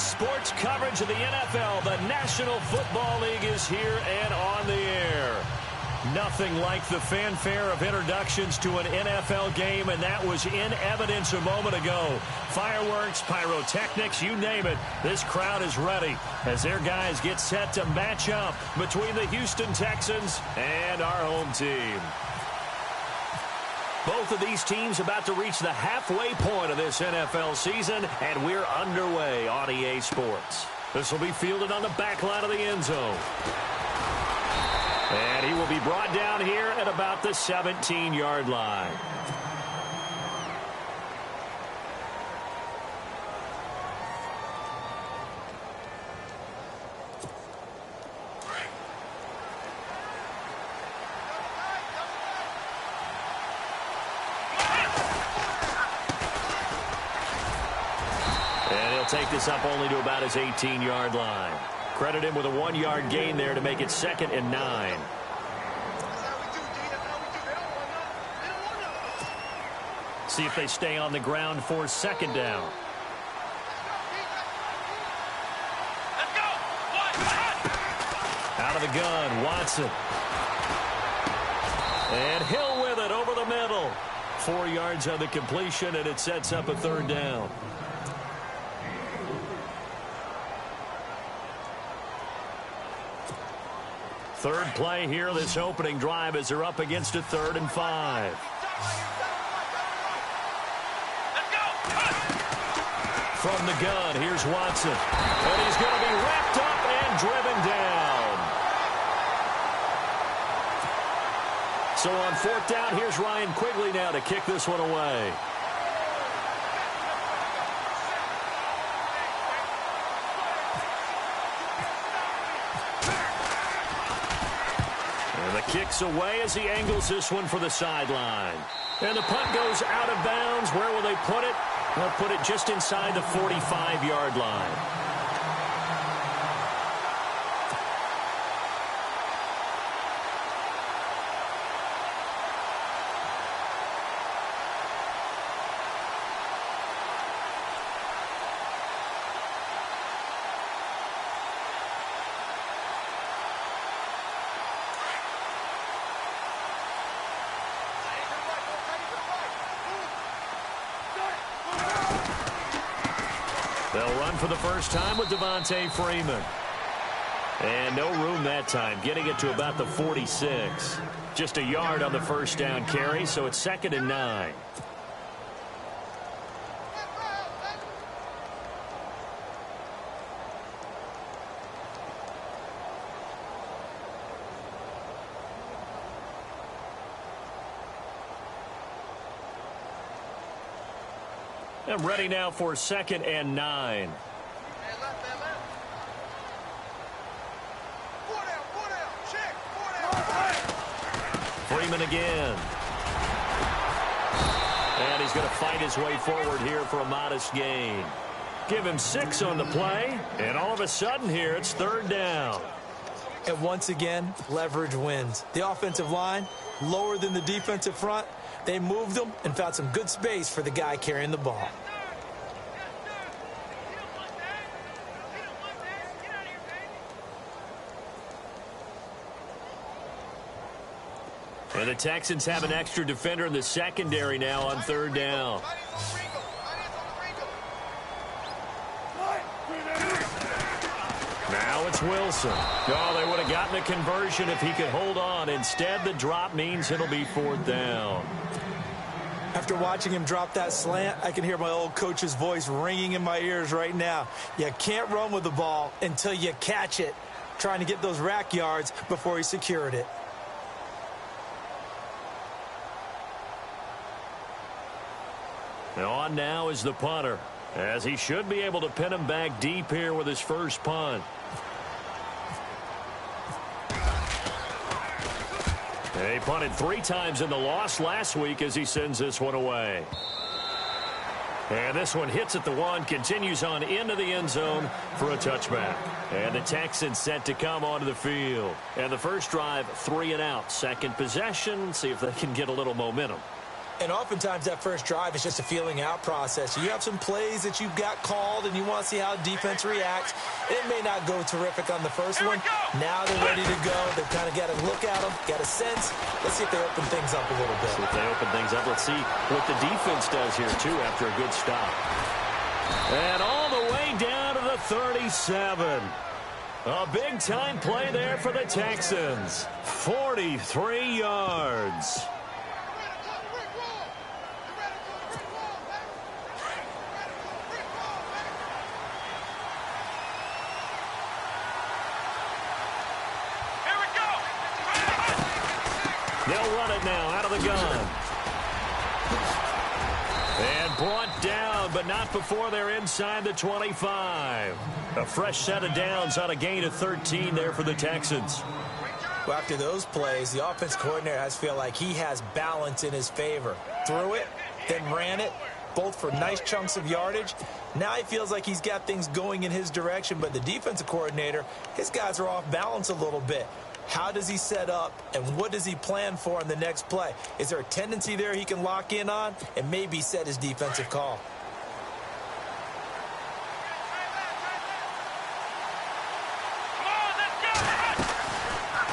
sports coverage of the NFL. The National Football League is here and on the air. Nothing like the fanfare of introductions to an NFL game, and that was in evidence a moment ago. Fireworks, pyrotechnics, you name it. This crowd is ready as their guys get set to match up between the Houston Texans and our home team. Both of these teams about to reach the halfway point of this NFL season, and we're underway on EA Sports. This will be fielded on the back line of the end zone. And he will be brought down here at about the 17-yard line. And he'll take this up only to about his 18-yard line. Credit him with a 1-yard gain there to make it 2nd and 9. See if they stay on the ground for 2nd down. Out of the gun, Watson. And Hill with it over the middle. 4 yards on the completion, and it sets up a 3rd down. Third play here, this opening drive, as they're up against a 3rd and 5. From the gun, here's Watson. And he's going to be wrapped up and driven down. So on 4th down, here's Ryan Quigley now to kick this one away. Kicks away as he angles this one for the sideline. And the punt goes out of bounds. Where will they put it? They'll put it just inside the 45-yard line. They'll run for the first time with Devontae Freeman. And no room that time, getting it to about the 46. Just a yard on the first down carry, so it's 2nd and 9. And ready now for 2nd and 9. Freeman again. And he's going to fight his way forward here for a modest gain. Give him 6 on the play, and all of a sudden here it's 3rd down. And once again, leverage wins. The offensive line, lower than the defensive front. They moved them and found some good space for the guy carrying the ball. And the Texans have an extra defender in the secondary now on 3rd down. Now it's Wilson. Oh, they would have gotten a conversion if he could hold on. Instead, the drop means it'll be 4th down. After watching him drop that slant, I can hear my old coach's voice ringing in my ears right now. You can't run with the ball until you catch it. Trying to get those rack yards before he secured it. And on now is the punter, as he should be able to pin him back deep here with his first punt. He punted 3 times in the loss last week as he sends this one away. And this one hits at the 1, continues on into the end zone for a touchback. And the Texans set to come onto the field. And the first drive, 3 and out. Second possession, see if they can get a little momentum. And oftentimes that first drive is just a feeling out process. You have some plays that you've got called and you want to see how defense reacts. It may not go terrific on the first one. Now they're ready to go. They've kind of got to look at them, got a sense. Let's see if they open things up a little bit. See if they open things up. Let's see what the defense does here, too, after a good stop. And all the way down to the 37. A big-time play there for the Texans. 43 yards. They'll run it now out of the gun. And brought down, but not before they're inside the 25. A fresh set of downs on a gain of 13 there for the Texans. Well, after those plays, the offense coordinator has to feel like he has balance in his favor. Threw it, then ran it, both for nice chunks of yardage. Now he feels like he's got things going in his direction, but the defensive coordinator, his guys are off balance a little bit. How does he set up, and what does he plan for in the next play? Is there a tendency there he can lock in on and maybe set his defensive call?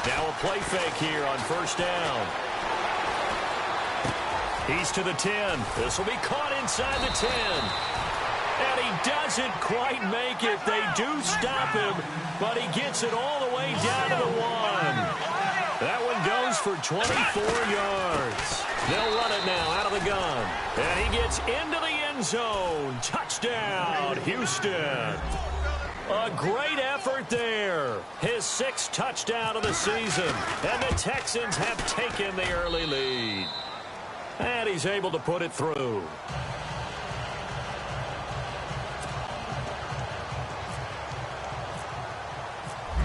Now a play fake here on first down. He's to the 10. This will be caught inside the 10. And he doesn't quite make it. They do stop him, but he gets it all the way down to the 1. That one goes for 24 yards. They'll run it now out of the gun. And he gets into the end zone. Touchdown, Houston. A great effort there. His 6th touchdown of the season. And the Texans have taken the early lead. And he's able to put it through.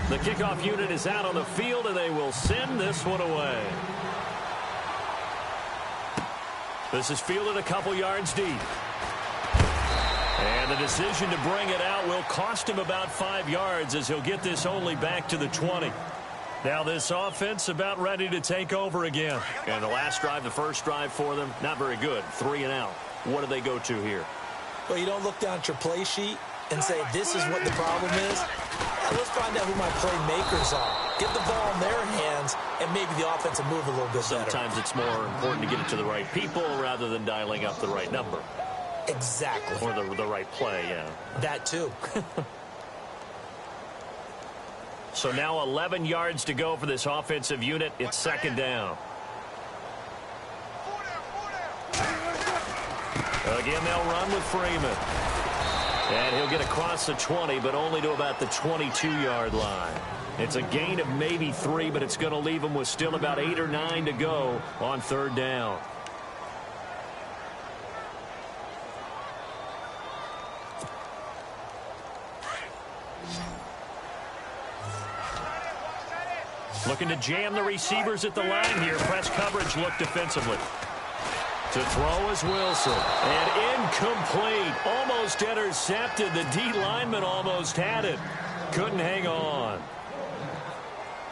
The kickoff unit is out on the field, and they will send this one away. This is fielded a couple yards deep. And the decision to bring it out will cost him about 5 yards as he'll get this only back to the 20. Now this offense about ready to take over again. And the last drive, the first drive for them, not very good. 3 and out. What do they go to here? Well, you don't look down at your play sheet and say, this is what the problem is. Let's find out who my playmakers are. Get the ball in their hands, and maybe the offense will move a little bit better. Sometimes it's more important to get it to the right people rather than dialing up the right number. Exactly. Or the right play, yeah. That too. So now 11 yards to go for this offensive unit. It's second down. Again, they'll run with Freeman. And he'll get across the 20, but only to about the 22-yard line. It's a gain of maybe 3, but it's going to leave him with still about 8 or 9 to go on third down. Looking to jam the receivers at the line here. Press coverage look defensively. To throw is Wilson. And incomplete. Almost intercepted. The D lineman almost had it. Couldn't hang on.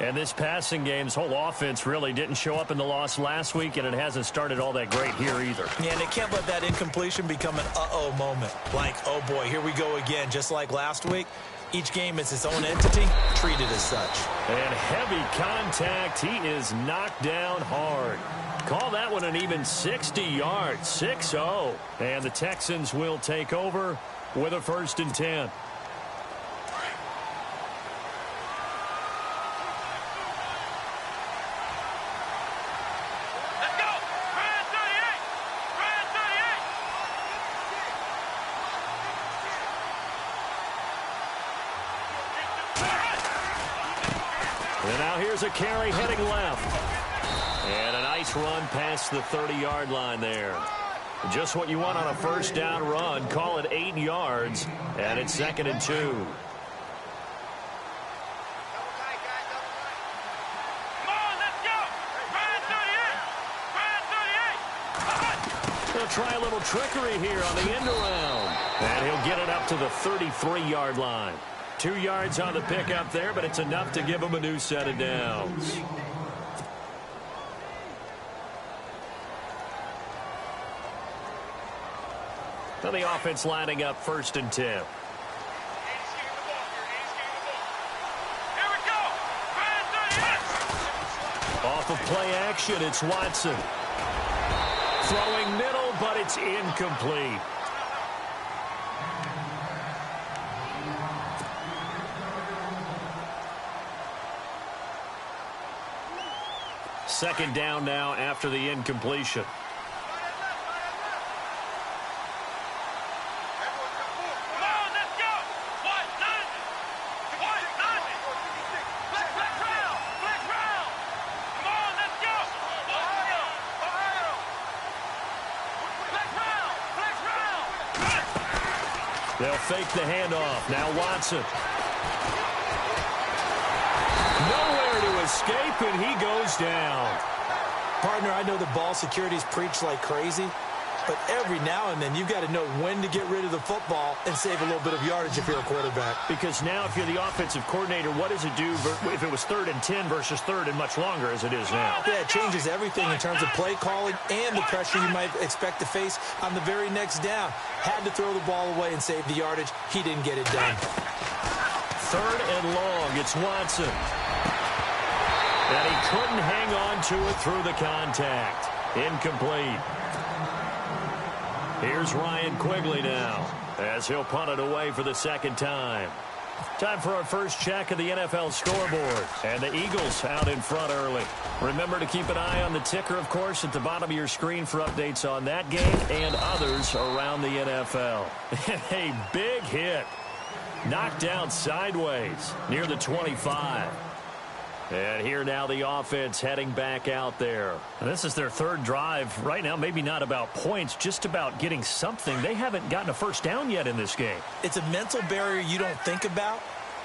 And this passing game's whole offense really didn't show up in the loss last week, and it hasn't started all that great here either. Yeah, and they can't let that incompletion become an uh-oh moment. Like, oh boy, here we go again, just like last week. Each game is its own entity, treated as such. And heavy contact. He is knocked down hard. Call that one an even 60 yards, 6-0. And the Texans will take over with a 1st and 10. And now here's a carry heading left. And a nice run past the 30-yard line there. Just what you want on a first down run. Call it 8 yards. And it's 2nd and 2. He'll try a little trickery here on the end around. And he'll get it up to the 33-yard line. 2 yards on the pickup there, but it's enough to give him a new set of downs. So the offense lining up 1st and 10. Off of play action, it's Watson. Throwing middle, but it's incomplete. Second down now after the incompletion. They'll fake the handoff. Now Watson. Nowhere to escape, and he goes down. Partner, I know the ball security's preached like crazy, but every now and then you've got to know when to get rid of the football and save a little bit of yardage if you're a quarterback. Because now if you're the offensive coordinator, what does it do if it was 3rd and 10 versus 3rd and much longer as it is now? Yeah, it changes everything in terms of play calling and the pressure you might expect to face on the very next down. Had to throw the ball away and save the yardage. He didn't get it done. 3rd and long. It's Watson. And he couldn't hang on to it through the contact. Incomplete. Here's Ryan Quigley now as he'll punt it away for the 2nd time. Time for our first check of the NFL scoreboard. And the Eagles out in front early. Remember to keep an eye on the ticker, of course, at the bottom of your screen for updates on that game and others around the NFL. A big hit. Knocked down sideways near the 25. And here now the offense heading back out there. And this is their 3rd drive. Right now, maybe not about points, just about getting something. They haven't gotten a first down yet in this game. It's a mental barrier you don't think about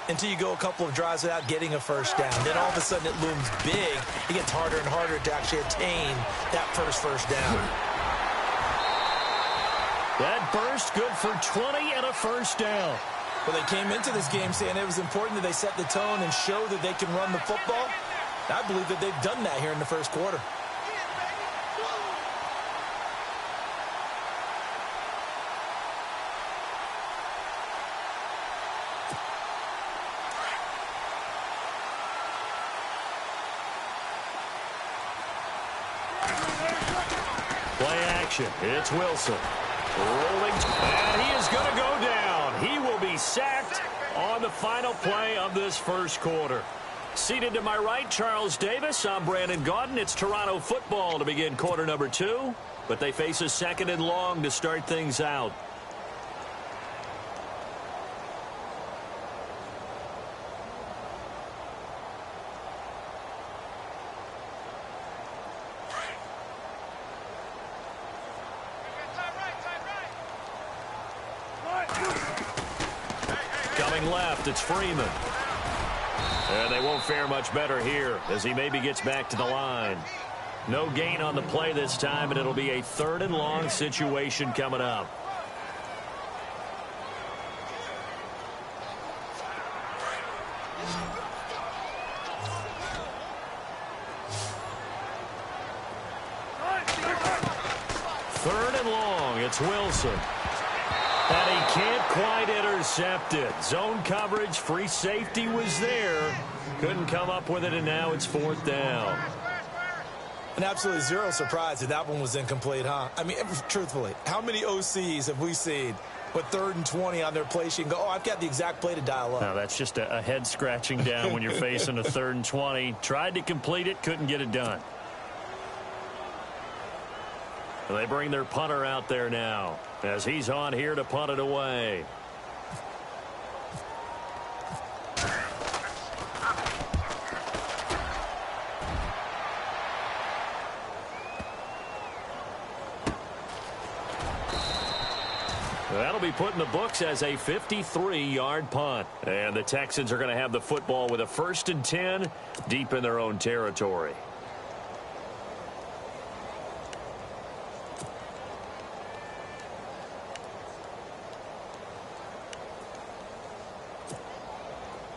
until you go a couple of drives without getting a first down. Then all of a sudden it looms big. It gets harder and harder to actually attain that first down. That burst good for 20 and a first down. Well, they came into this game saying it was important that they set the tone and show that they can run the football. I believe that they've done that here in the first quarter. Play action. It's Wilson. Rolling. And he is going to go down. He will be sacked on the final play of this first quarter. Seated to my right, Charles Davis. I'm Brandon Gaudin. It's Toronto football to begin quarter number 2. But they face a 2nd and long to start things out. Coming left, it's Freeman. And they won't fare much better here as he maybe gets back to the line. No gain on the play this time, and it'll be a 3rd and long situation coming up. Third and long, it's Wilson. And he can't quite intercept it. Zone coverage, free safety was there. Couldn't come up with it, and now it's 4th down. And absolutely zero surprise that that one was incomplete, huh? I mean, truthfully, how many OCs have we seen with 3rd and 20 on their play sheet and go, oh, I've got the exact play to dial up? Now, that's just a head scratching down when you're facing a 3rd and 20. Tried to complete it, couldn't get it done. They bring their punter out there now as he's on here to punt it away. That'll be put in the books as a 53-yard punt. And the Texans are going to have the football with a 1st and 10 deep in their own territory.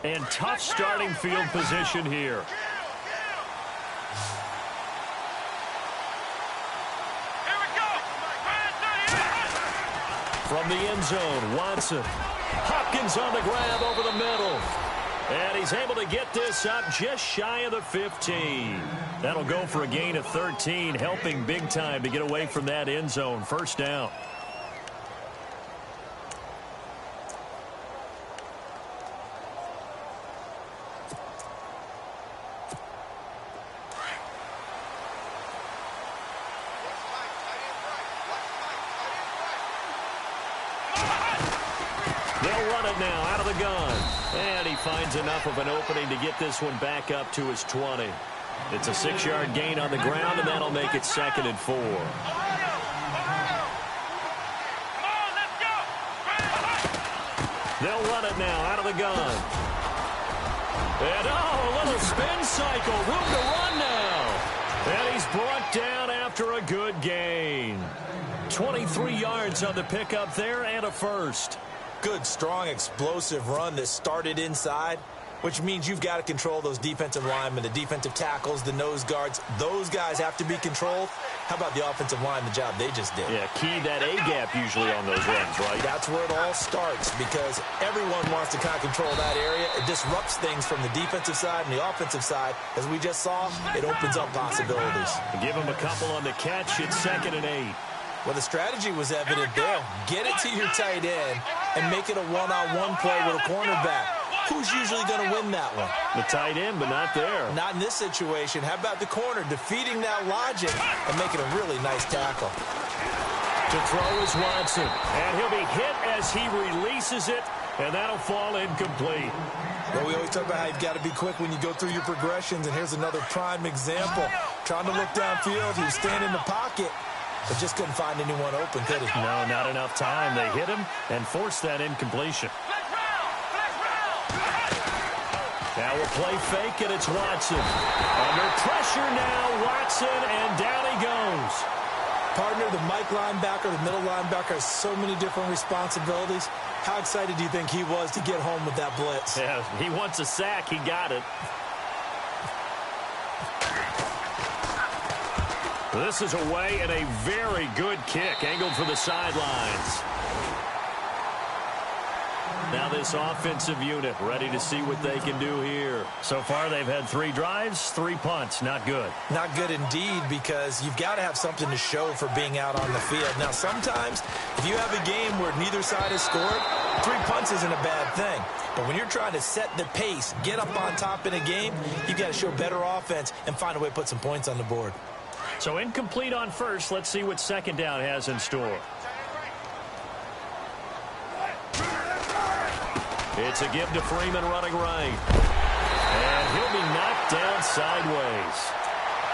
And tough starting field position here. From From the end zone, Watson. Hopkins on the grab over the middle. And he's able to get this up just shy of the 15. That'll go for a gain of 13, helping big time to get away from that end zone. First down. They'll run it now out of the gun. And he finds enough of an opening to get this one back up to his 20. It's a 6-yard gain on the ground, and that'll make it 2nd and 4. They'll run it now out of the gun. And, a little spin cycle. Room to run now. And he's brought down after a good gain. 23 yards on the pickup there and a first. Good, strong, explosive run that started inside, which means you've got to control those defensive linemen, the defensive tackles, the nose guards. Those guys have to be controlled. How about the offensive line, the job they just did? Yeah, key that A-gap usually on those runs, right? That's where it all starts, because everyone wants to kind of control that area. It disrupts things from the defensive side and the offensive side. As we just saw, it opens up possibilities. Give him a couple on the catch. It's 2nd and 8. Well, the strategy was evident there. Get it to your tight end and make it a one-on-one play with a cornerback. Who's usually going to win that one? The tight end, but not there. Not in this situation. How about the corner defeating that logic and making a really nice tackle? To throw is Watson, and he'll be hit as he releases it, and that'll fall incomplete. Well, we always talk about how you've got to be quick when you go through your progressions, and here's another prime example. Trying to look downfield, he was standing in the pocket, but just couldn't find anyone open, could he? No, not enough time. They hit him and forced that incompletion. Now a play fake, and it's Watson. Under pressure now, Watson, and down he goes. Partner, the Mike linebacker, the middle linebacker has so many different responsibilities. How excited do you think he was to get home with that blitz? Yeah, he wants a sack. He got it. This is away, and a very good kick, angled for the sidelines. Now this offensive unit ready to see what they can do here. So far, they've had 3 drives, 3 punts. Not good. Not good indeed, because you've got to have something to show for being out on the field. Now, sometimes, if you have a game where neither side has scored, 3 punts isn't a bad thing. But when you're trying to set the pace, get up on top in a game, you've got to show better offense and find a way to put some points on the board. So incomplete on first. Let's see what second down has in store. It's a give to Freeman running right. And he'll be knocked down sideways.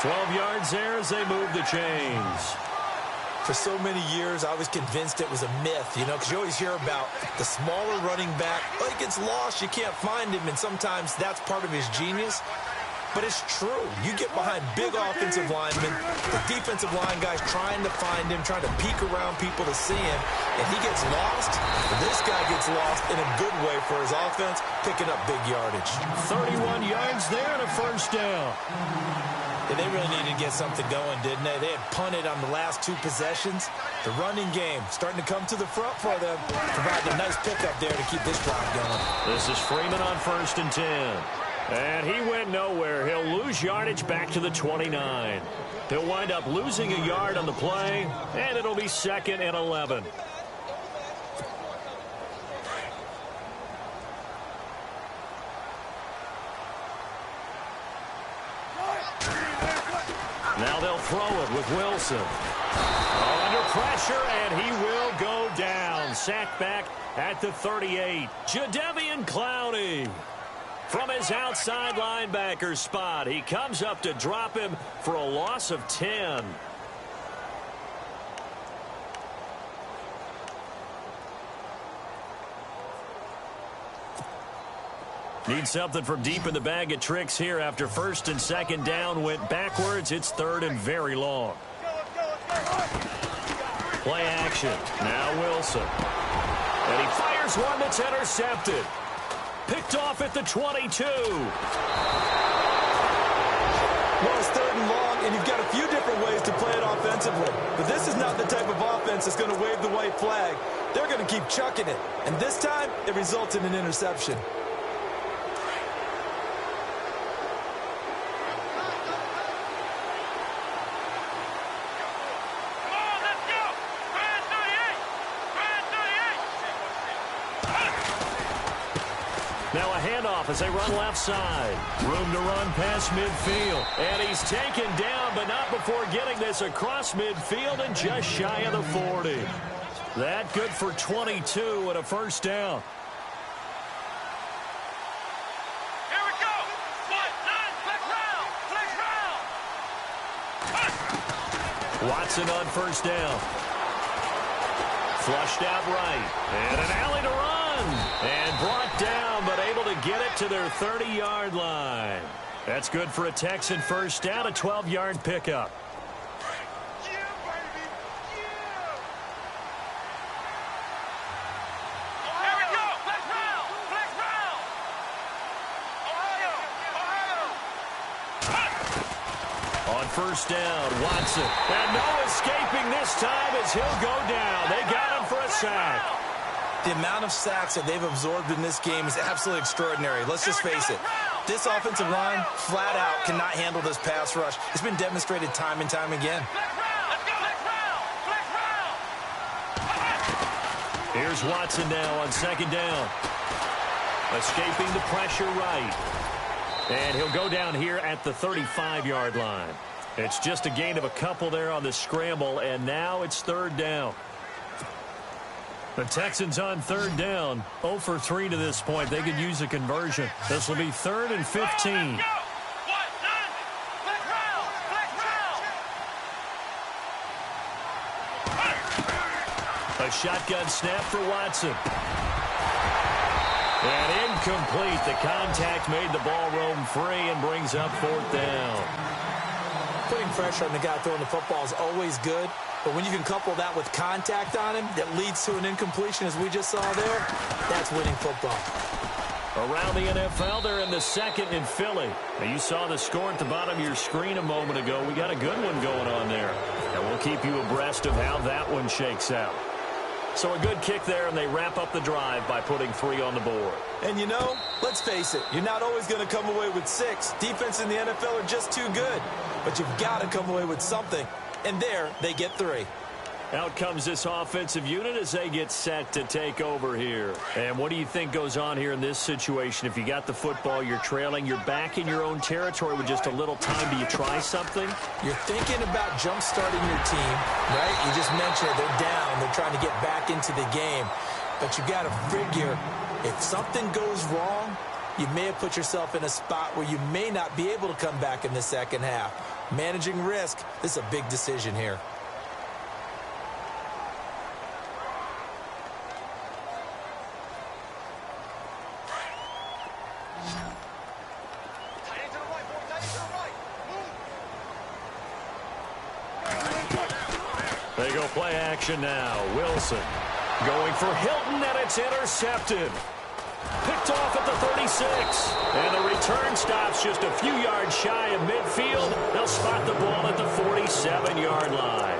12 yards there as they move the chains. For so many years, I was convinced it was a myth, you know, because you always hear about the smaller running back. Oh, he gets lost, you can't find him, and sometimes that's part of his genius. But it's true. You get behind big offensive linemen, the defensive line guys trying to find him, trying to peek around people to see him, and he gets lost. This guy gets lost in a good way for his offense, picking up big yardage. 31 yards there and a first down. And they really needed to get something going, didn't they? They had punted on the last 2 possessions. The running game starting to come to the front for them, providing a nice pickup there to keep this drive going. This is Freeman on 1st and 10. And he went nowhere. He'll lose yardage back to the 29. He'll wind up losing a yard on the play, and it'll be 2nd and 11. Now they'll throw it with Wilson. Under pressure, and he will go down. Sacked back at the 38. Jadeveon Clowney. From his outside linebacker spot, he comes up to drop him for a loss of 10. Need something from deep in the bag of tricks here after 1st and 2nd down went backwards. It's 3rd and very long. Play action. Now Wilson. And he fires one that's intercepted. Picked off at the 22. Well, it's 3rd and long, and you've got a few different ways to play it offensively. But this is not the type of offense that's going to wave the white flag. They're going to keep chucking it. And this time, it results in an interception. Now a handoff as they run left side. Room to run past midfield. And he's taken down, but not before getting this across midfield and just shy of the 40. That good for 22 and a first down. Here we go. 1-9, flex round. Watson on first down. Flushed out right. And an alley to run. And brought down, but able to get it to their 30-yard line. That's good for a Texan first down, a 12-yard pickup. Yeah, baby. Yeah. Here we go. Flex round. Flex round. Ohio. On first down, Watson. And no escaping this time as he'll go down. They got him for a sack. The amount of sacks that they've absorbed in this game is absolutely extraordinary. Let's just face it. This offensive line, flat out, cannot handle this pass rush. It's been demonstrated time and time again. Here's Watson now on second down. Escaping the pressure right. And he'll go down here at the 35-yard line. It's just a gain of a couple there on the scramble, and now it's 3rd down. The Texans on 3rd down, 0 for 3 to this point. They could use a conversion. This will be 3rd and 15. A shotgun snap for Watson. And incomplete. The contact made the ball roam free and brings up 4th down. Putting pressure on the guy throwing the football is always good. But when you can couple that with contact on him that leads to an incompletion, as we just saw there, that's winning football. Around the NFL, they're in the 2nd in Philly. Now, you saw the score at the bottom of your screen a moment ago. We got a good one going on there. And we'll keep you abreast of how that one shakes out. So a good kick there, and they wrap up the drive by putting 3 on the board. And you know, let's face it, you're not always going to come away with 6. Defense in the NFL are just too good. But you've got to come away with something. And there, they get 3. Out comes this offensive unit as they get set to take over here. And what do you think goes on here in this situation? If you got the football, you're trailing, you're back in your own territory with just a little time. Do you try something? You're thinking about jump-starting your team, right? You just mentioned it. They're down. They're trying to get back into the game. But you got to figure, if something goes wrong, you may have put yourself in a spot where you may not be able to come back in the second half. Managing risk, this is a big decision here. They go play action now. Wilson going for Hilton, and it's intercepted. Picked off at the 36. And the return stops just a few yards shy of midfield. They'll spot the ball at the 47-yard line.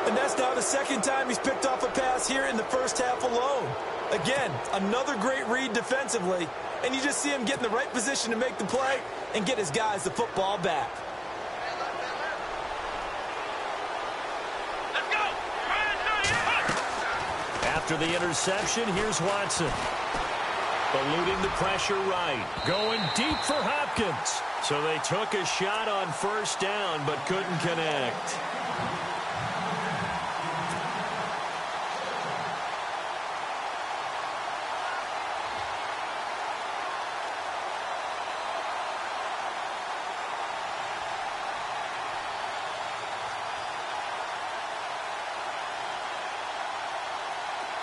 And that's now the 2nd time he's picked off a pass here in the first half alone. Again, another great read defensively. And you just see him get in the right position to make the play and get his guys the football back. After the interception, here's Watson. Eluding the pressure right. Going deep for Hopkins. So they took a shot on first down, but couldn't connect.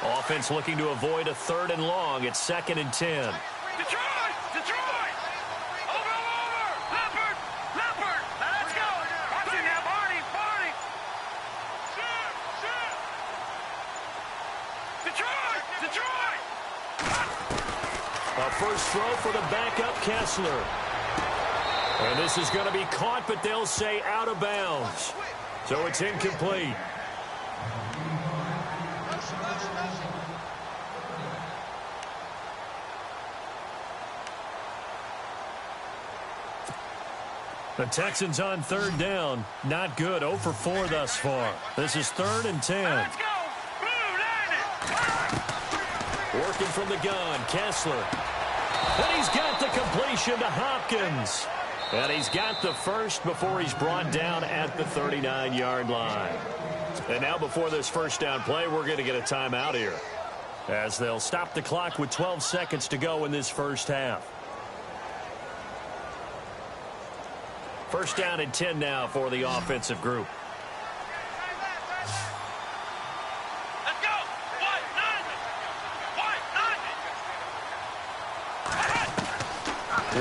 Offense looking to avoid a 3rd and long. It's 2nd and 10. Detroit! Detroit! Over! Leopard! Leopard! Now let's go! Watch it now, Barney! Barney! Detroit! Detroit! A first throw for the backup Kessler. And this is going to be caught, but they'll say out of bounds. So it's incomplete. The Texans on third down. Not good. 0 for 4 thus far. This is 3rd and 10. Let's go. Working from the gun, Kessler. And he's got the completion to Hopkins. And he's got the first before he's brought down at the 39-yard line. And now before this first down play, we're going to get a timeout here, as they'll stop the clock with 12 seconds to go in this first half. First down and 10 now for the offensive group. Let's go.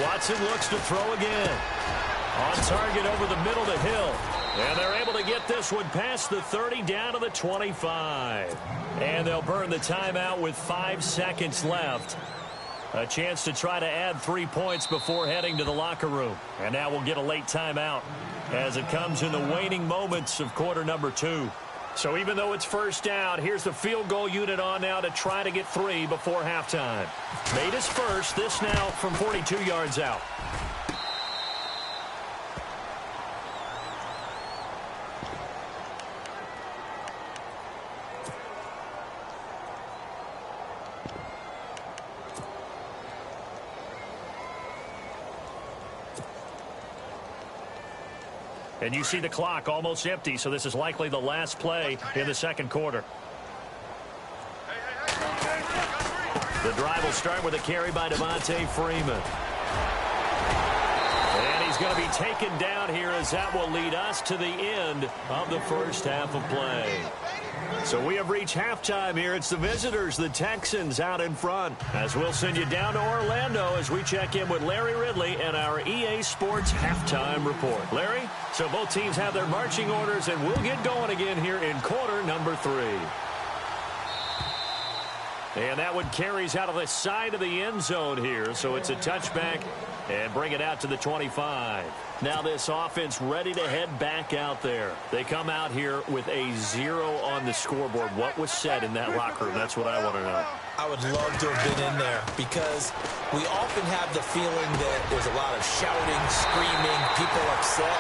Watson looks to throw again. On target over the middle to Hill. And they're able to get this one past the 30 down to the 25. And they'll burn the timeout with 5 seconds left. A chance to try to add 3 points before heading to the locker room. And now we'll get a late timeout as it comes in the waning moments of quarter number 2. So even though it's first down, here's the field goal unit on now to try to get 3 before halftime. Made his first. This now from 42 yards out. And you see the clock almost empty, so this is likely the last play in the second quarter. The drive will start with a carry by Devontae Freeman. And he's going to be taken down here, as that will lead us to the end of the first half of play. So we have reached halftime here. It's the visitors, the Texans, out in front. As we'll send you down to Orlando as we check in with Larry Ridley and our EA Sports halftime report. Larry, so both teams have their marching orders, and we'll get going again here in quarter number 3. And that one carries out of the side of the end zone here, so it's a touchback and bring it out to the 25. Now this offense ready to head back out there. They come out here with a 0 on the scoreboard. What was said in that locker room? That's what I want to know. I would love to have been in there, because we often have the feeling that there's a lot of shouting, screaming, people upset.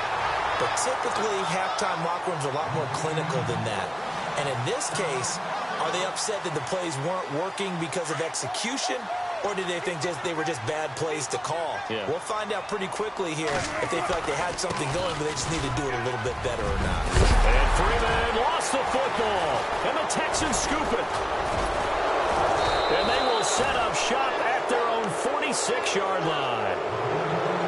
But typically, halftime locker rooms are a lot more clinical than that. And in this case, are they upset that the plays weren't working because of execution? Or did they think they were just bad plays to call? Yeah. We'll find out pretty quickly here if they feel like they had something going, but they just need to do it a little bit better or not. And Freeman lost the football. And the Texans scoop it. And they will set up shop at their own 46-yard line.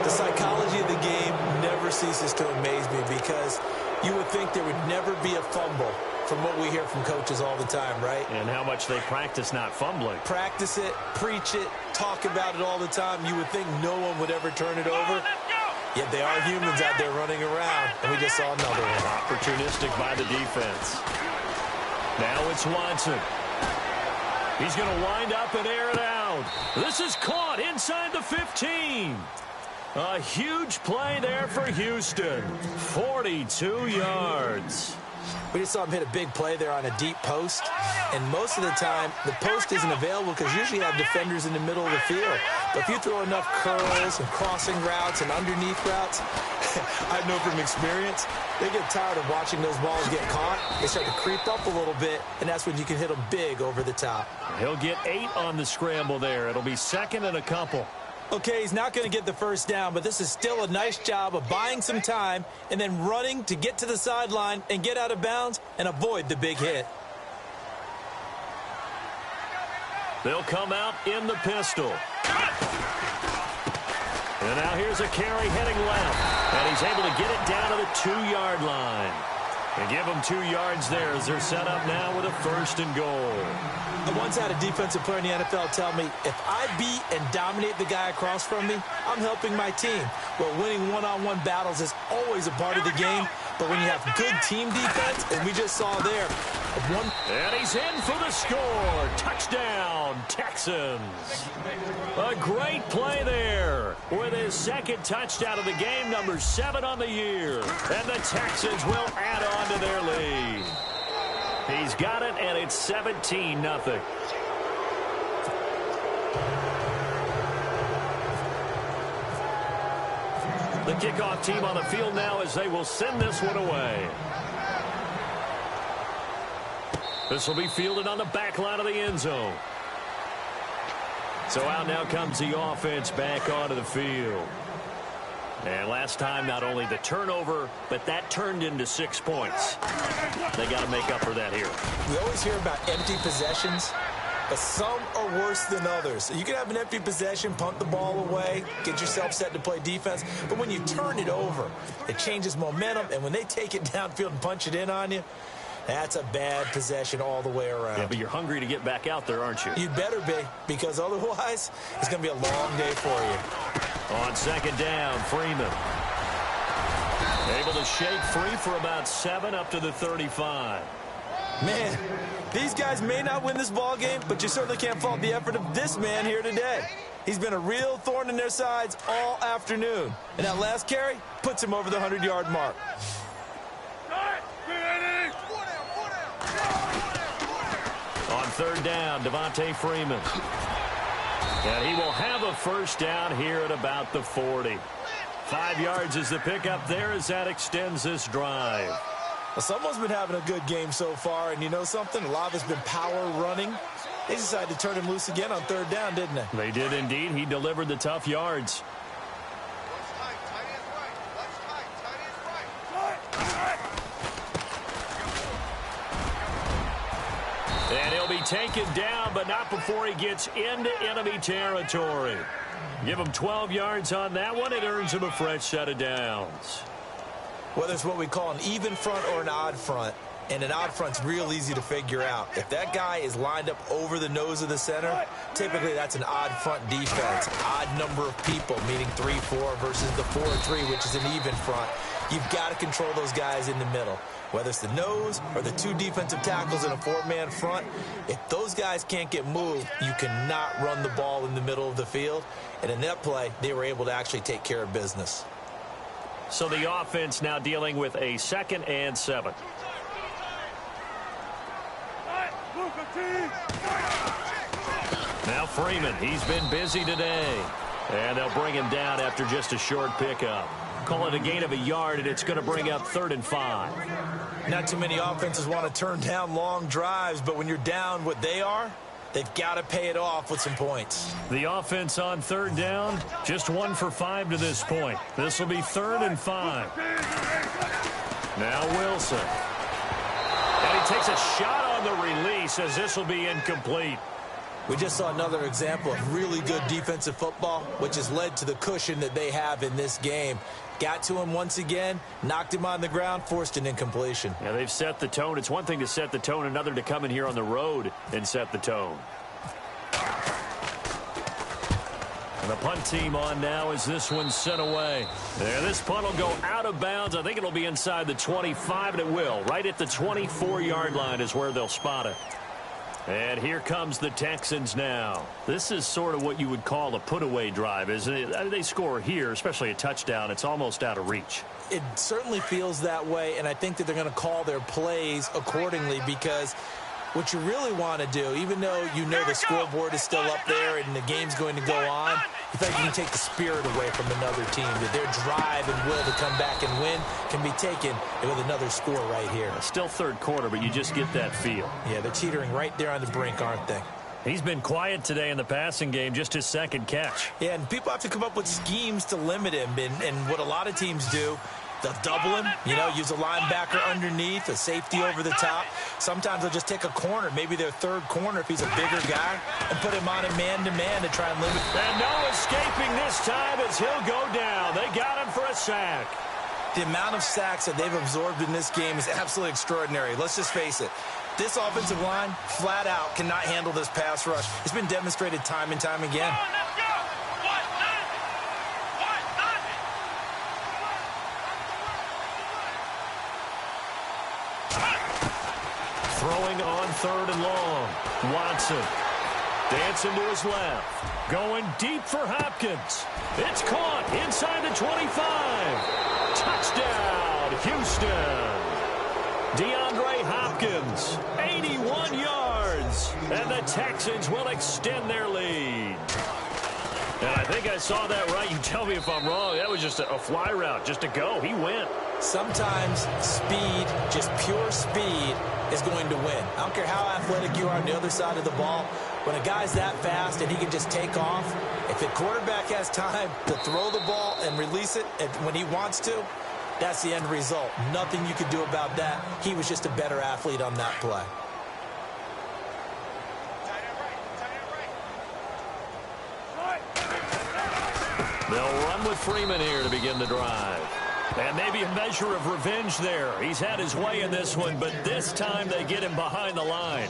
The psychology of the game never ceases to amaze me, because you would think there would never be a fumble from what we hear from coaches all the time, right? And how much they practice not fumbling. Practice it, preach it, talk about it all the time. You would think no one would ever turn it over. Yet they are humans out there running around, and we just saw another one. Opportunistic by the defense. Now it's Watson. He's going to wind up and air it out. This is caught inside the 15. A huge play there for Houston. 42 yards. We just saw him hit a big play there on a deep post. And most of the time, the post isn't available because usually you have defenders in the middle of the field. But if you throw enough curls and crossing routes and underneath routes, I know from experience, they get tired of watching those balls get caught. They start to creep up a little bit, and that's when you can hit them big over the top. He'll get 8 on the scramble there. It'll be second and a couple. Okay, he's not going to get the first down, but this is still a nice job of buying some time and then running to get to the sideline and get out of bounds and avoid the big hit. They'll come out in the pistol. And now here's a carry heading left. And he's able to get it down to the 2-yard line. And give them 2 yards there as they're set up now with a 1st and goal. I once had a defensive player in the NFL tell me, if I beat and dominate the guy across from me, I'm helping my team. Well, winning one-on-one battles is always a part of the game, but when you have good team defense, and we just saw there, And he's in for the score. Touchdown, Texans. A great play there with his second touchdown of the game, number 7 on the year. And the Texans will add on to their lead. He's got it, and it's 17-0. The kickoff team on the field now as they will send this one away. This will be fielded on the back line of the end zone. So out now comes the offense back onto the field. And last time, not only the turnover, but that turned into 6 points. They got to make up for that here. We always hear about empty possessions, but some are worse than others. You can have an empty possession, punt the ball away, get yourself set to play defense, but when you turn it over, it changes momentum, and when they take it downfield and punch it in on you, that's a bad possession all the way around. Yeah, but you're hungry to get back out there, aren't you? You better be, because otherwise, it's going to be a long day for you. On second down, Freeman. Able to shake free for about 7 up to the 35. Man, these guys may not win this ball game, but you certainly can't fault the effort of this man here today. He's been a real thorn in their sides all afternoon. And that last carry puts him over the 100-yard mark. On third down, Devontae Freeman. And he will have a first down here at about the 40. 5 yards is the pickup there as that extends this drive. Well, someone's been having a good game so far, and you know something? A lot of it's been power running. They decided to turn him loose again on third down, didn't they? They did indeed. He delivered the tough yards. And he'll be taken down, but not before he gets into enemy territory. Give him 12 yards on that one. It earns him a fresh set of downs. Whether it's what we call an even front or an odd front, and an odd front's real easy to figure out. If that guy is lined up over the nose of the center, typically that's an odd front defense. Odd number of people, meaning 3-4 versus the 4-3, which is an even front. You've got to control those guys in the middle. Whether it's the nose or the 2 defensive tackles in a 4-man front, if those guys can't get moved, you cannot run the ball in the middle of the field. And in that play, they were able to actually take care of business. So the offense now dealing with a 2nd and 7. Now Freeman, he's been busy today. And they'll bring him down after just a short pickup. Call it a gain of a yard, and it's going to bring up 3rd and 5. Not too many offenses want to turn down long drives, but when you're down what they are, they've got to pay it off with some points. The offense on third down, just 1 for 5 to this point. This will be 3rd and 5. Now Wilson. And he takes a shot on the release as this will be incomplete. We just saw another example of really good defensive football, which has led to the cushion that they have in this game. Got to him once again, knocked him on the ground, forced an incompletion. Yeah, they've set the tone. It's one thing to set the tone, another to come in here on the road and set the tone. And the punt team on now as this one's sent away. There, this punt will go out of bounds. I think it'll be inside the 25, and it will. Right at the 24-yard line is where they'll spot it. And here comes the Texans now. This is sort of what you would call a put-away drive, isn't it? I mean, they score here, especially a touchdown. It's almost out of reach. It certainly feels that way, and I think that they're going to call their plays accordingly because what you really want to do, even though you know the scoreboard is still up there and the game's going to go on, you think you can take the spirit away from another team, that their drive and will to come back and win can be taken with another score right here. Still third quarter, but you just get that feel. Yeah, they're teetering right there on the brink, aren't they? He's been quiet today in the passing game, just his 2nd catch. Yeah, and people have to come up with schemes to limit him, and what a lot of teams do, they'll double him, you know, use a linebacker underneath, a safety over the top. Sometimes they'll just take a corner, maybe their 3rd corner if he's a bigger guy, and put him on a man-to-man to try and limit. And no escaping this time as he'll go down. They got him for a sack. The amount of sacks that they've absorbed in this game is absolutely extraordinary. Let's just face it. This offensive line, flat out, cannot handle this pass rush. It's been demonstrated time and time again. Throwing on 3rd and long. Watson. Dancing to his left. Going deep for Hopkins. It's caught inside the 25. Touchdown, Houston. DeAndre Hopkins, 81 yards. And the Texans will extend their lead. And I think I saw that right. You tell me if I'm wrong. That was just a fly route, just a go. He went. Sometimes speed, just pure speed, is going to win. I don't care how athletic you are on the other side of the ball. When a guy's that fast and he can just take off, if the quarterback has time to throw the ball and release it when he wants to, that's the end result. Nothing you could do about that. He was just a better athlete on that play. They'll run with Freeman here to begin the drive. And maybe a measure of revenge there. He's had his way in this one, but this time they get him behind the line.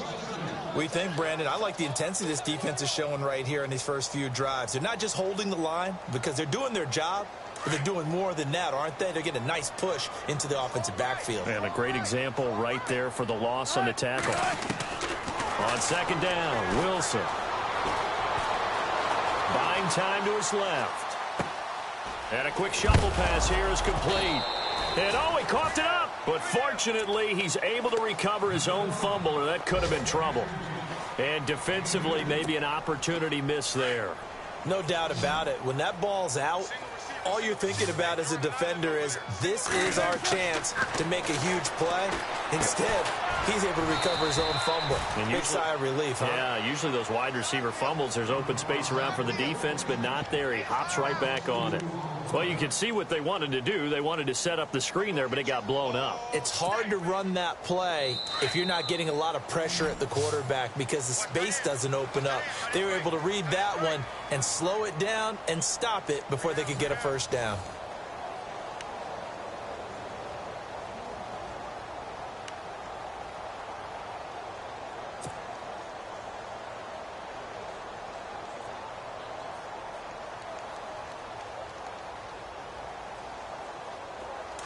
We think, Brandon, I like the intensity this defense is showing right here in these first few drives. They're not just holding the line because they're doing their job, but they're doing more than that, aren't they? They're getting a nice push into the offensive backfield. And a great example right there for the loss on the tackle. On second down, Wilson. Buying time to his left. And a quick shuffle pass here is complete. And oh, he coughed it up. But fortunately, he's able to recover his own fumble, or that could have been trouble. And defensively, maybe an opportunity missed there. No doubt about it. When that ball's out, all you're thinking about as a defender is, this is our chance to make a huge play. Instead, he's able to recover his own fumble. Big sigh of relief, huh? Yeah, usually those wide receiver fumbles, there's open space around for the defense, but not there. He hops right back on it. Well, you can see what they wanted to do. They wanted to set up the screen there, but it got blown up. It's hard to run that play if you're not getting a lot of pressure at the quarterback because the space doesn't open up. They were able to read that one and slow it down and stop it before they could get a first down.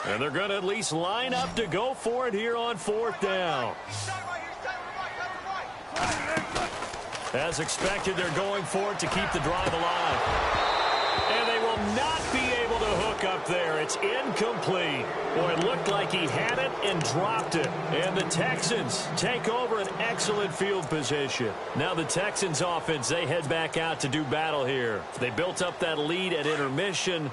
And they're going to at least line up to go for it here on fourth down. As expected, they're going for it to keep the drive alive. And they will not be able to hook up there. It's incomplete. Boy, it looked like he had it and dropped it. And the Texans take over an excellent field position. Now the Texans offense, they head back out to do battle here. They built up that lead at intermission.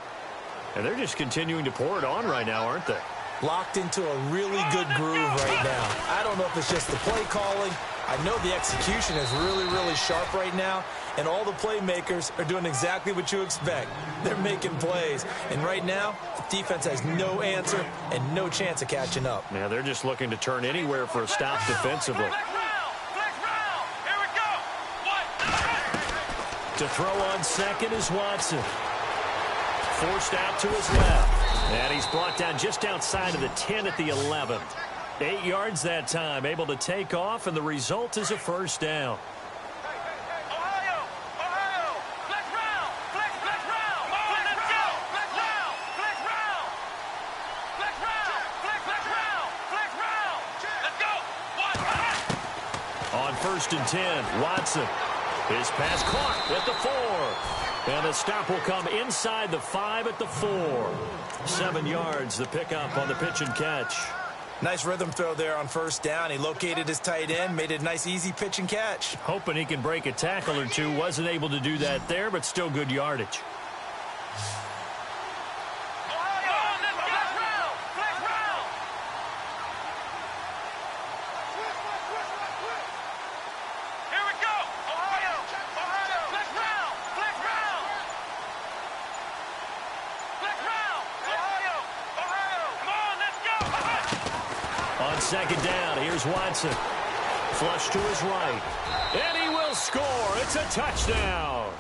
And they're just continuing to pour it on right now, aren't they? Locked into a really good groove right now. I don't know if it's just the play calling. I know the execution is really, really sharp right now. And all the playmakers are doing exactly what you expect. They're making plays. And right now, the defense has no answer and no chance of catching up. Yeah, they're just looking to turn anywhere for a stop defensively. To throw on second is Watson. Forced out to his left. And he's brought down just outside of the 10 at the 11. 8 yards that time, able to take off, and the result is a first down. On first and 10, Watson. His pass caught at the 4. And the stop will come inside the 5 at the 4. 7 yards, the pickup on the pitch and catch. Nice rhythm throw there on first down. He located his tight end, made it a nice, easy pitch and catch. Hoping he can break a tackle or two. Wasn't able to do that there, but still good yardage. Second down, here's Watson. Flush to his right. And he will score. It's a touchdown.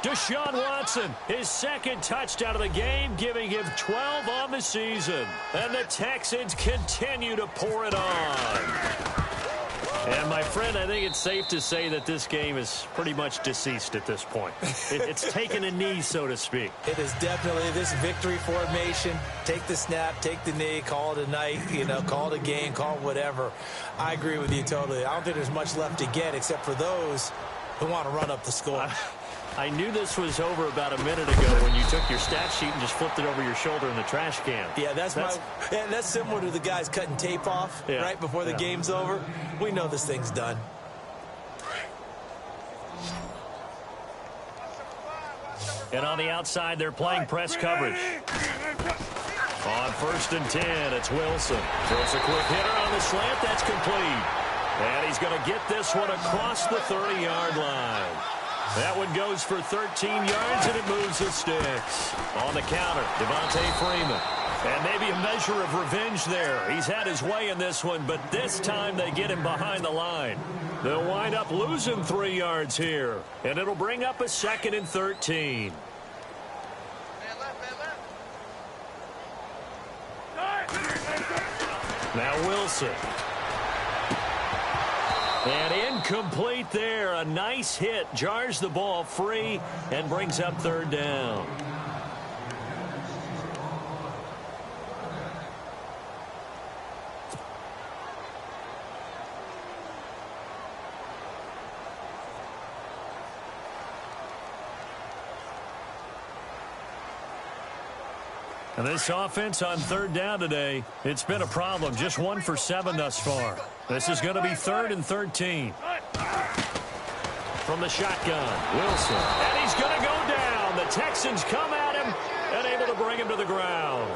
Deshaun Watson, his second touchdown of the game, giving him 12 on the season. And the Texans continue to pour it on. And, my friend, I think it's safe to say that this game is pretty much deceased at this point. It's taken a knee, so to speak. It is definitely this victory formation. Take the snap, take the knee, call it a night, call it a game, call it whatever. I agree with you totally. I don't think there's much left to get except for those and want to run up the score. I knew this was over about a minute ago when you took your stat sheet and just flipped it over your shoulder in the trash can. Yeah, that's similar to the guys cutting tape off right before the game's over. We know this thing's done. And on the outside, they're playing press coverage. On 1st and 10, it's Wilson. Throws a quick hitter on the slant. That's complete. And he's going to get this one across the 30-yard line. That one goes for 13 yards, and it moves the sticks. On the counter, Devontae Freeman. And maybe a measure of revenge there. He's had his way in this one, but this time they get him behind the line. They'll wind up losing 3 yards here, and it'll bring up a 2nd and 13. Now Wilson. And incomplete there. A nice hit. Jars the ball free and brings up 3rd down. And this offense on 3rd down today, it's been a problem. Just 1 for 7 thus far. This is going to be 3rd and 13. From the shotgun, Wilson. And he's going to go down. The Texans come at him and able to bring him to the ground.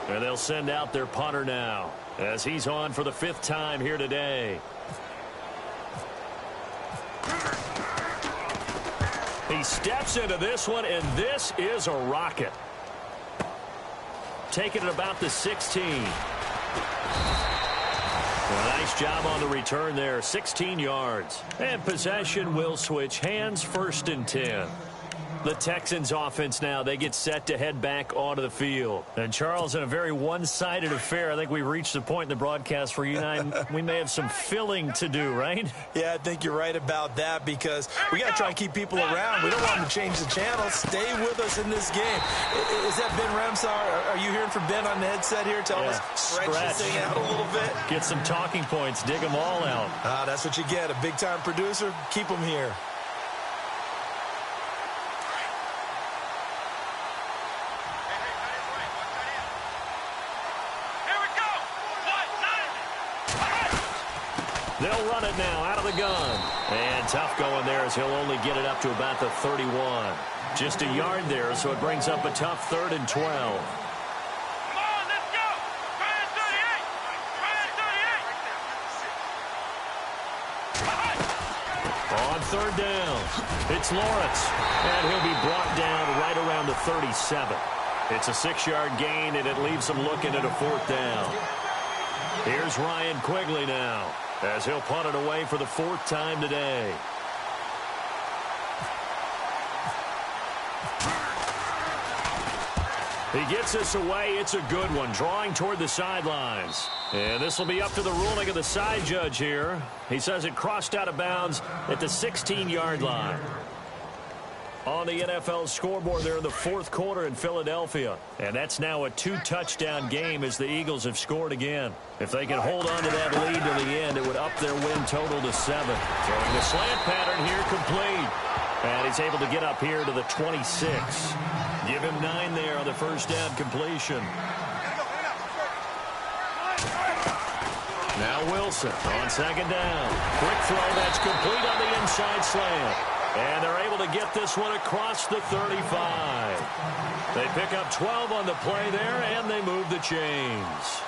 And they'll send out their punter now as he's on for the 5th time here today. He steps into this one, and this is a rocket. Taking it about the 16. Well, nice job on the return there. 16 yards. And possession will switch hands. 1st and 10. The Texans offense now, they get set to head back onto the field. And Charles, in a very one-sided affair, I think we've reached the point in the broadcast where you and I, we may have some filling to do, right? Yeah, I think you're right about that because we got to try and keep people around. We don't want them to change the channel. Stay with us in this game. Is that Ben Ramsar? Are you hearing from Ben on the headset here? Tell us, stretch this thing out a little bit. Get some talking points. Dig them all out. That's what you get. A big-time producer. Keep them here. They'll run it now out of the gun. And tough going there as he'll only get it up to about the 31. Just a yard there, so it brings up a tough 3rd and 12. Come on, let's go. Try and 38. Try and 38. On 3rd down, it's Lawrence. And he'll be brought down right around the 37. It's a 6-yard gain, and it leaves him looking at a 4th down. Here's Ryan Quigley now, as he'll punt it away for the 4th time today. He gets this away. It's a good one, drawing toward the sidelines. And this will be up to the ruling of the side judge here. He says it crossed out of bounds at the 16-yard line. On the NFL scoreboard there in the 4th quarter in Philadelphia. And that's now a 2-touchdown game as the Eagles have scored again. If they can hold on to that lead to the end, it would up their win total to 7. Throwing the slant pattern here complete. And he's able to get up here to the 26. Give him 9 there on the 1st down completion. Now Wilson on 2nd down. Quick throw that's complete on the inside slant. And they're able to get this one across the 35. They pick up 12 on the play there, and they move the chains.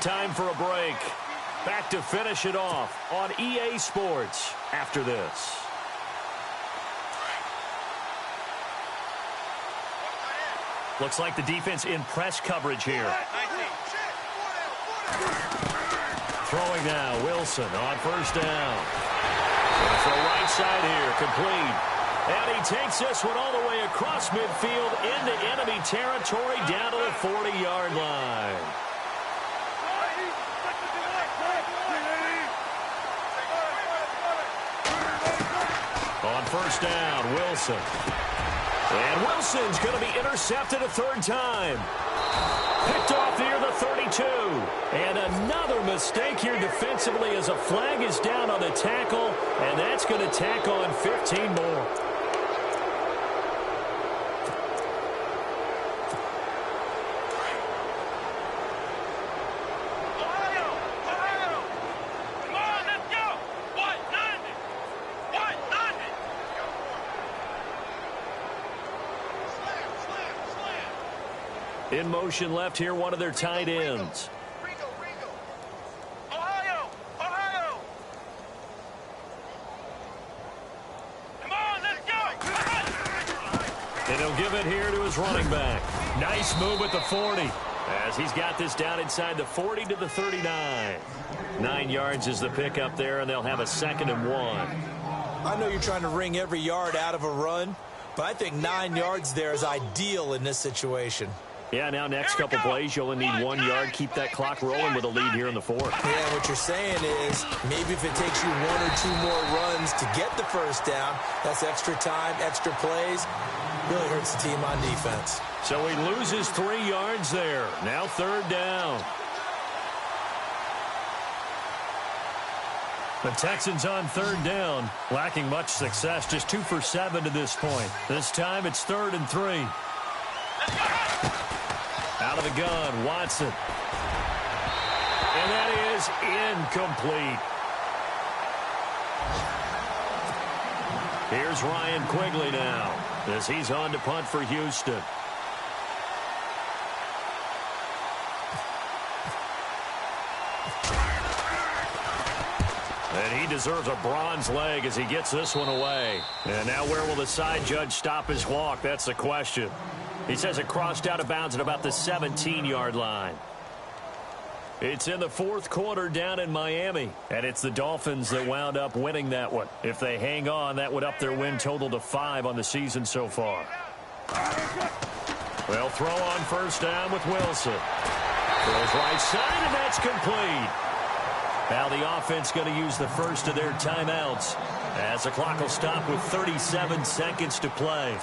Time for a break. Back to finish it off on EA Sports after this. Looks like the defense in press coverage here. Throwing now, Wilson on 1st down. Gonna throw right side here, complete. And he takes this one all the way across midfield into enemy territory down to the 40-yard line. first down. Wilson. And Wilson's going to be intercepted a third time. Picked off near the 32. And another mistake here defensively as a flag is down on the tackle, and that's going to tack on 15 more. In motion left here, one of their tight ends. Ohio! Come on, let's go! And he'll give it here to his running back. Nice move at the 40 as he's got this down inside the 40 to the 39. 9 yards is the pickup there, and they'll have a 2nd and 1. I know you're trying to wring every yard out of a run, but I think 9 yards there is ideal in this situation. Yeah, now next couple plays, you only need 1 yard. Keep that clock rolling with a lead here in the 4th. Yeah, what you're saying is maybe if it takes you 1 or 2 more runs to get the first down, that's extra time, extra plays. Really hurts the team on defense. So he loses 3 yards there. Now 3rd down. The Texans on 3rd down, lacking much success, just 2 for 7 to this point. This time it's 3rd and 3. Out of the gun, Watson. And that is incomplete. Here's Ryan Quigley now as he's on to punt for Houston. And he deserves a bronze leg as he gets this one away. And now where will the side judge stop his walk? That's the question. He says it crossed out of bounds at about the 17-yard line. It's in the 4th quarter down in Miami, and it's the Dolphins that wound up winning that one. If they hang on, that would up their win total to 5 on the season so far. They'll throw on first down with Wilson. Throws right side, and that's complete. Now the offense going to use the first of their timeouts as the clock will stop with 37 seconds to play.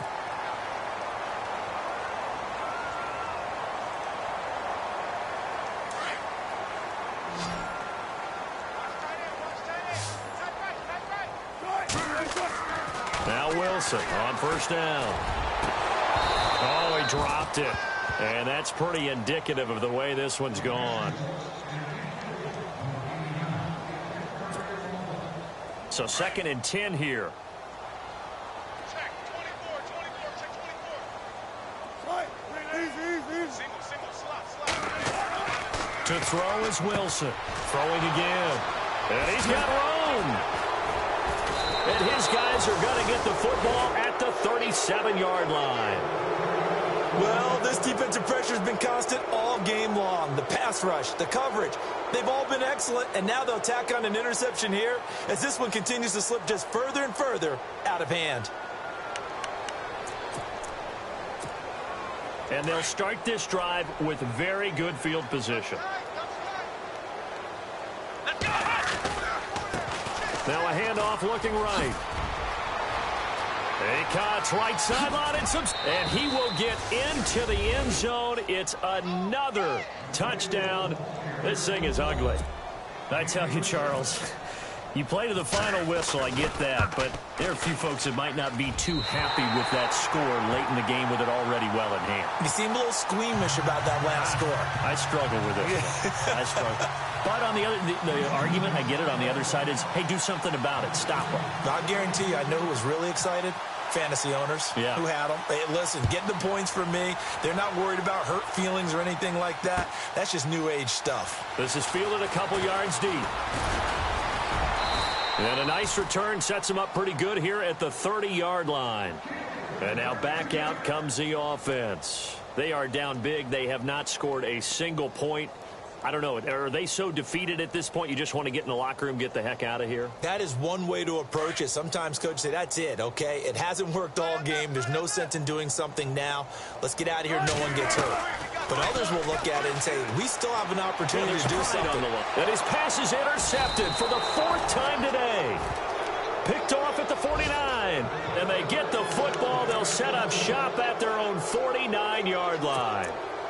Now Wilson on first down. Oh, he dropped it. And that's pretty indicative of the way this one's gone. So 2nd and 10 here. Check, 24, check 24. Single, slot. To throw is Wilson. Throwing again. And he's got room. And his guys are going to get the football at the 37-yard line. Well, this defensive pressure has been constant all game long. The pass rush, the coverage, they've all been excellent, and now they'll tack on an interception here as this one continues to slip just further and further out of hand. And they'll start this drive with very good field position. Now a handoff looking right. He cuts right sideline and he will get into the end zone. It's another touchdown. This thing is ugly. I tell you, Charles, you play to the final whistle, I get that, but there are a few folks that might not be too happy with that score late in the game with it already well in hand. You seem a little squeamish about that last score. I struggle with it. I struggle. But on the argument, I get it, on the other side is, hey, do something about it. Stop them. I guarantee you, I know who was really excited. Fantasy owners who had them. Hey, listen, getting the points for me. They're not worried about hurt feelings or anything like that. That's just new age stuff. This is fielded a couple yards deep. And a nice return sets them up pretty good here at the 30-yard line. And now back out comes the offense. They are down big. They have not scored a single point. I don't know. Are they so defeated at this point you just want to get in the locker room, get the heck out of here? That is one way to approach it. Sometimes coaches say, that's it, okay? It hasn't worked all game. There's no sense in doing something now. Let's get out of here. No one gets hurt. But others will look at it and say, we still have an opportunity to do something. And his pass is intercepted for the 4th time today. Picked off at the 49. shop at their own 49-yard line.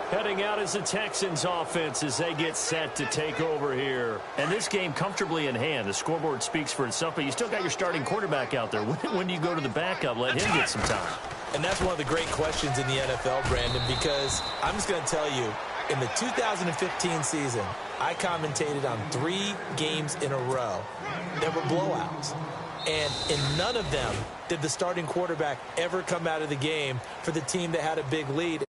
Heading out is the Texans offense as they get set to take over here. And this game comfortably in hand. The scoreboard speaks for itself, but you still got your starting quarterback out there. When do you go to the backup? Let him get some time. And that's one of the great questions in the NFL, Brandon, because I'm just going to tell you, in the 2015 season, I commentated on 3 games in a row that were blowouts. And in none of them did the starting quarterback ever come out of the game for the team that had a big lead.